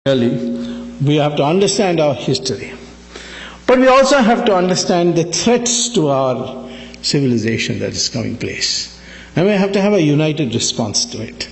Really, we have to understand our history. But we also have to understand the threats to our civilization that is coming place. And we have to have a united response to it.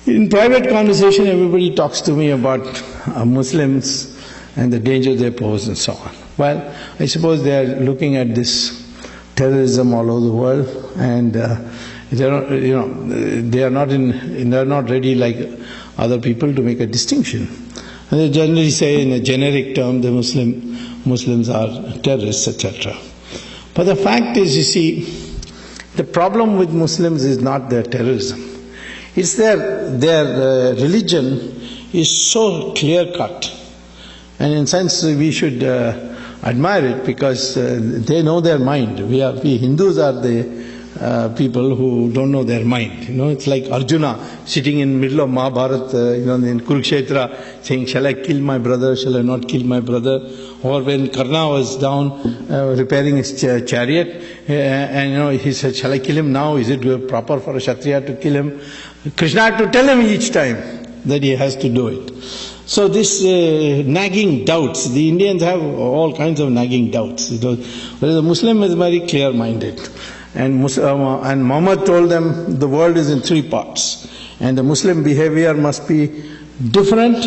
In private conversation, everybody talks to me about Muslims and the danger they pose and so on. Well, I suppose they are looking at this terrorism all over the world, and they are not ready like other people to make a distinction. And they generally say in a generic term the Muslims are terrorists, etc. But the fact is, you see, the problem with Muslims is not their terrorism. It's their religion is so clear-cut. And in a sense we should admire it because they know their mind. We Hindus are the people who don't know their mind. It's like Arjuna sitting in the middle of Mahabharata, in Kurukshetra, saying, "Shall I kill my brother? Shall I not kill my brother?" Or when Karna was down repairing his chariot, and he said, "Shall I kill him now? Is it proper for a Kshatriya to kill him?" Krishna had to tell him each time that he has to do it. So this nagging doubts, the Indians have all kinds of nagging doubts. Whereas the Muslim is very clear-minded. And Muhammad told them the world is in three parts. And the Muslim behavior must be different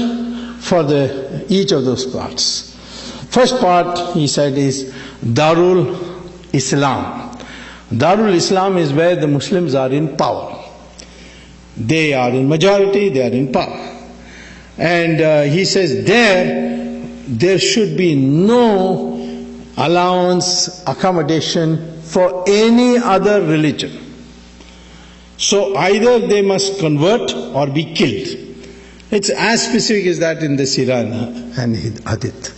for each of those parts. First part, he said, is Darul Islam. Darul Islam is where the Muslims are in power. They are in majority, they are in power. And he says there should be no allowance, accommodation for any other religion. So either they must convert or be killed. It's as specific as that in the Sirah and Hadith.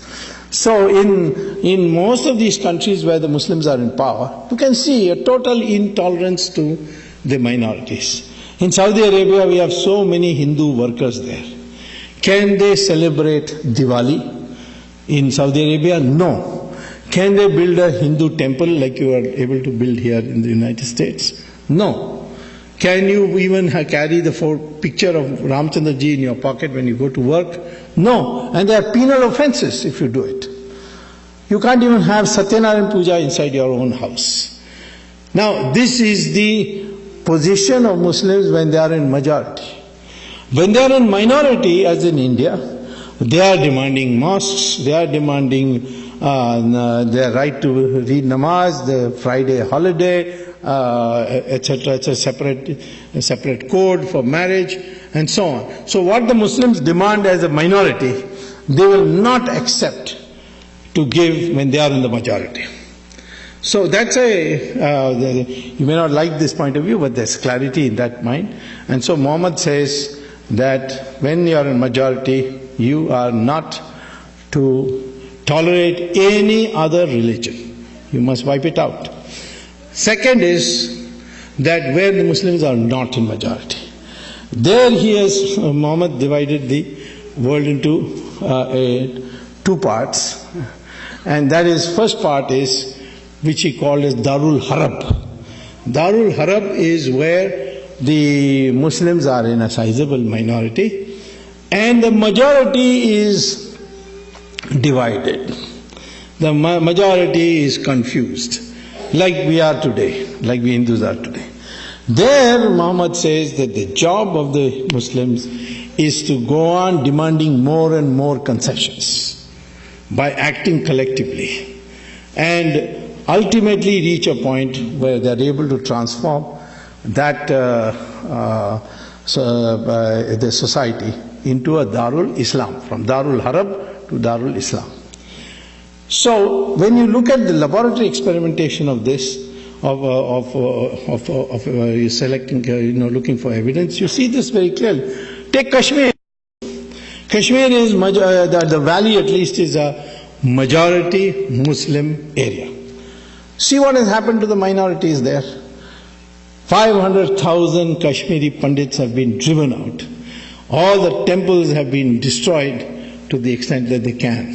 So in most of these countries where the Muslims are in power, you can see a total intolerance to the minorities. In Saudi Arabia, we have so many Hindu workers there. Can they celebrate Diwali in Saudi Arabia? No. Can they build a Hindu temple like you are able to build here in the United States? No. Can you even carry the picture of Ramchandra ji in your pocket when you go to work? No. And there are penal offenses if you do it. You can't even have Satyanarayana Puja inside your own house. Now, this is the position of Muslims when they are in majority. When they are in minority, as in India, they are demanding mosques, they are demanding their right to read namaz, the Friday holiday, etc. It's a separate code for marriage, and so on. So what the Muslims demand as a minority, they will not accept to give when they are in the majority. So that's you may not like this point of view, but there's clarity in that mind. And so Muhammad says that when you are in majority, you are not to tolerate any other religion. You must wipe it out. Second is that where the Muslims are not in majority, there Muhammad divided the world into two parts. And that is, first part is, which he called as Darul Harab. Darul Harab is where the Muslims are in a sizable minority and the majority is divided. The majority is confused, like we are today, like we Hindus are today. There Muhammad says that the job of the Muslims is to go on demanding more and more concessions by acting collectively and ultimately reach a point where they are able to transform that the society into a Darul Islam, from Darul Harab to Darul Islam. So when you look at the laboratory experimentation of this, selecting, looking for evidence, you see this very clearly. Take Kashmir. Kashmir is, the valley at least is a majority Muslim area. See what has happened to the minorities there. 500,000 Kashmiri Pandits have been driven out. All the temples have been destroyed to the extent that they can,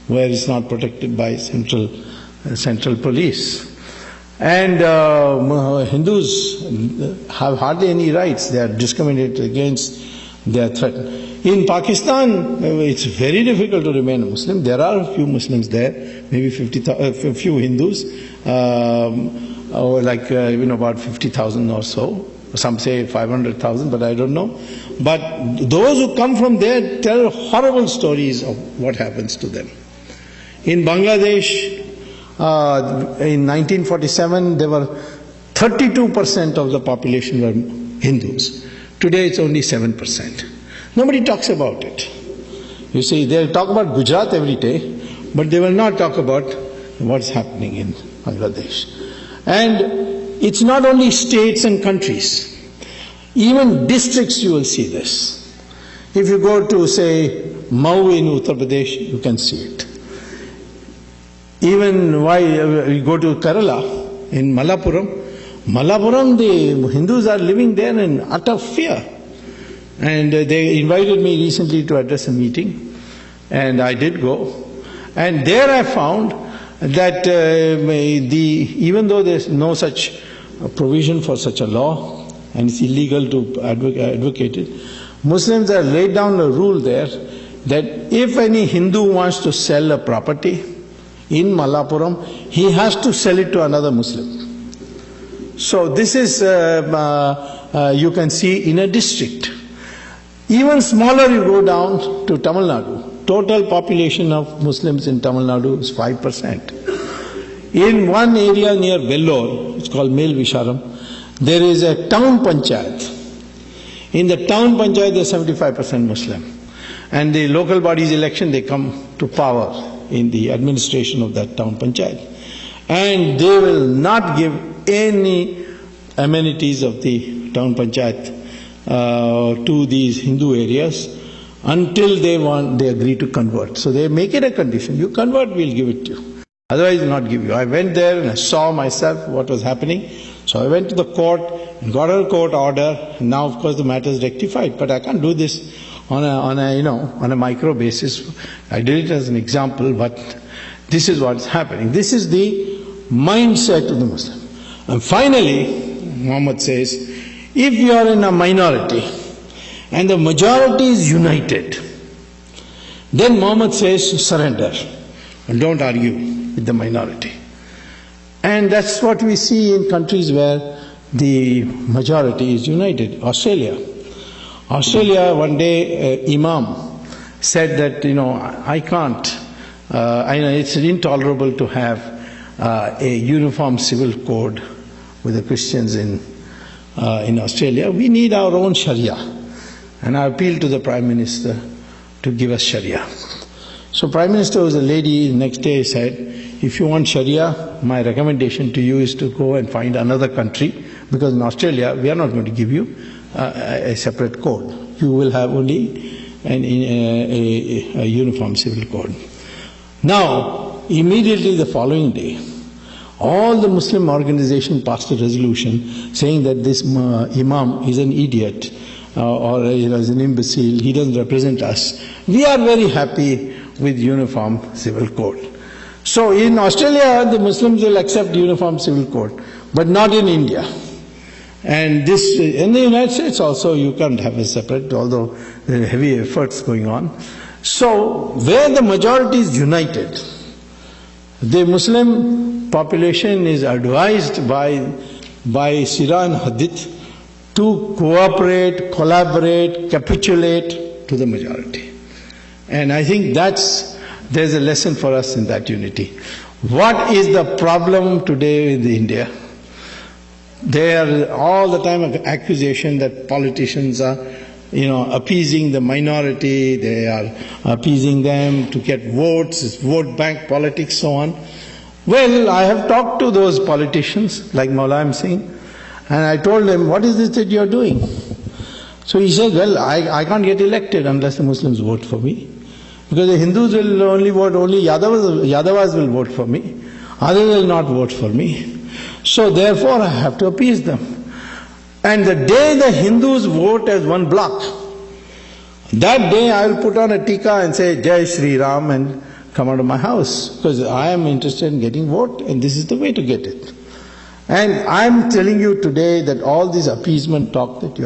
where it's not protected by central police. And Hindus have hardly any rights. They are discriminated against, they are threatened. In Pakistan, it's very difficult to remain a Muslim. There are a few Muslims there, maybe a few Hindus, or like about 50,000 or so. Some say 500,000, but I don't know. But those who come from there tell horrible stories of what happens to them. In Bangladesh, in 1947, there were 32% of the population were Hindus. Today it's only 7%. Nobody talks about it. You see, they'll talk about Gujarat every day, but they will not talk about what's happening in Bangladesh. And it's not only states and countries. Even districts you will see this. If you go to, say, Mau in Uttar Pradesh, you can see it. Even you go to Kerala, in Malappuram, the Hindus are living there in utter fear. And they invited me recently to address a meeting, and I did go. And there I found that even though there's no such provision for such a law, and it's illegal to advocate it, Muslims have laid down a rule there that if any Hindu wants to sell a property in Malappuram, he has to sell it to another Muslim. So this is, you can see in a district. Even smaller you go down to Tamil Nadu. Total population of Muslims in Tamil Nadu is 5%. In one area near Vellore, it's called Mel Visharam, there is a town panchayat. In the town panchayat, there's 75% Muslim. And the local body's election, they come to power in the administration of that town panchayat. And they will not give any amenities of the town panchayat to these Hindu areas until they agree to convert. So they make it a condition. You convert, we'll give it to you. Otherwise, we'll not give you. I went there and I saw myself what was happening. So I went to the court and got a court order. And now, of course, the matter is rectified. But I can't do this on a micro basis. I did it as an example, but this is what's happening. This is the mindset of the Muslim. And finally, Muhammad says, if you are in a minority and the majority is united, then Muhammad says, surrender and don't argue with the minority. And that's what we see in countries where the majority is united. Australia, one day, Imam said that, I can't, it's intolerable to have a uniform civil code with the Christians in Australia. We need our own Sharia. And I appealed to the Prime Minister to give us Sharia. So Prime Minister was a lady, the next day said, if you want Sharia, my recommendation to you is to go and find another country, because in Australia, we are not going to give you a separate code. You will have only a uniform civil code. Now, immediately the following day, all the Muslim organizations passed a resolution saying that this Imam is an idiot or is an imbecile, he doesn't represent us. We are very happy with uniform civil code. So in Australia, the Muslims will accept uniform civil code, but not in India. And this, in the United States also, you can't have a separate, although there are heavy efforts going on. So where the majority is united, the Muslim population is advised by Sirah and Hadith to cooperate, collaborate, capitulate to the majority. And I think there's a lesson for us in that unity. What is the problem today in India? There are all the time of accusation that politicians are, appeasing the minority, they are appeasing them to get votes, it's vote bank politics, so on. Well, I have talked to those politicians, like Maulam Singh, and I told them, what is this that you are doing? So he said, well, I can't get elected unless the Muslims vote for me. Because the Hindus will only vote, only Yadavas will vote for me. Others will not vote for me. So therefore I have to appease them. And the day the Hindus vote as one block, that day I will put on a tika and say, Jai Shri Ram, and come out of my house. Because I am interested in getting vote, and this is the way to get it. And I am telling you today that all this appeasement talk that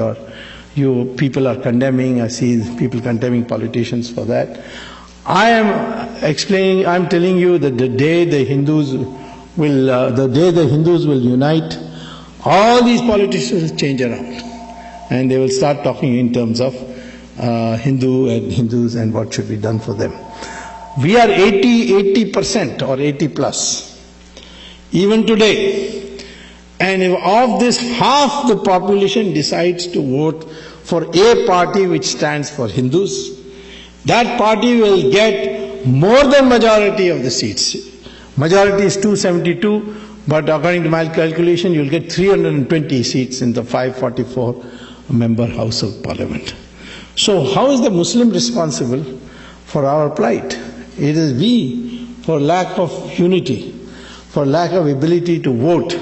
You people are condemning, I see people condemning politicians for that. I am telling you that the day the Hindus will unite, all these politicians will change around. And they will start talking in terms of Hindus and what should be done for them. We are 80% or 80 plus, even today. And if of this half the population decides to vote for a party which stands for Hindus, that party will get more than majority of the seats. Majority is 272, but according to my calculation, you'll get 320 seats in the 544-member House of Parliament. So how is the Muslim responsible for our plight? It is we, for lack of unity, for lack of ability to vote,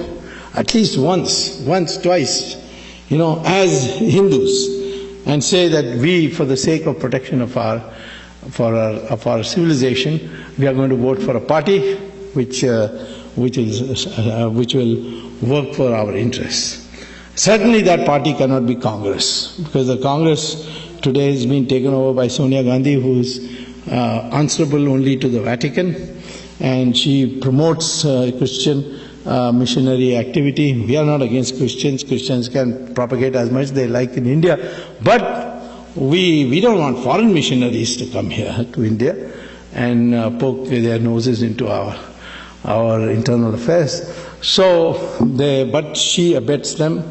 at least once, twice, as Hindus, and say that we, for the sake of protection of our civilization, we are going to vote for a party which will work for our interests. Certainly that party cannot be Congress, because the Congress today has been taken over by Sonia Gandhi, who is answerable only to the Vatican, and she promotes Christian missionary activity. We are not against Christians. Christians can propagate as much as they like in India, but we don't want foreign missionaries to come here to India and poke their noses into our internal affairs. But she abets them,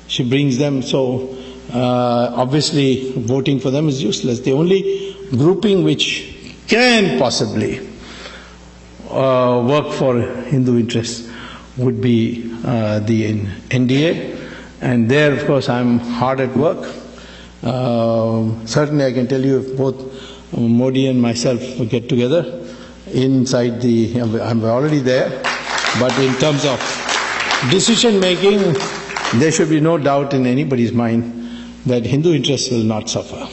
she brings them, so obviously voting for them is useless. The only grouping which can possibly work for Hindu interests would be the NDA, and there of course I'm hard at work. Certainly I can tell you, if both Modi and myself get together inside I'm already there, but in terms of decision making, there should be no doubt in anybody's mind that Hindu interests will not suffer.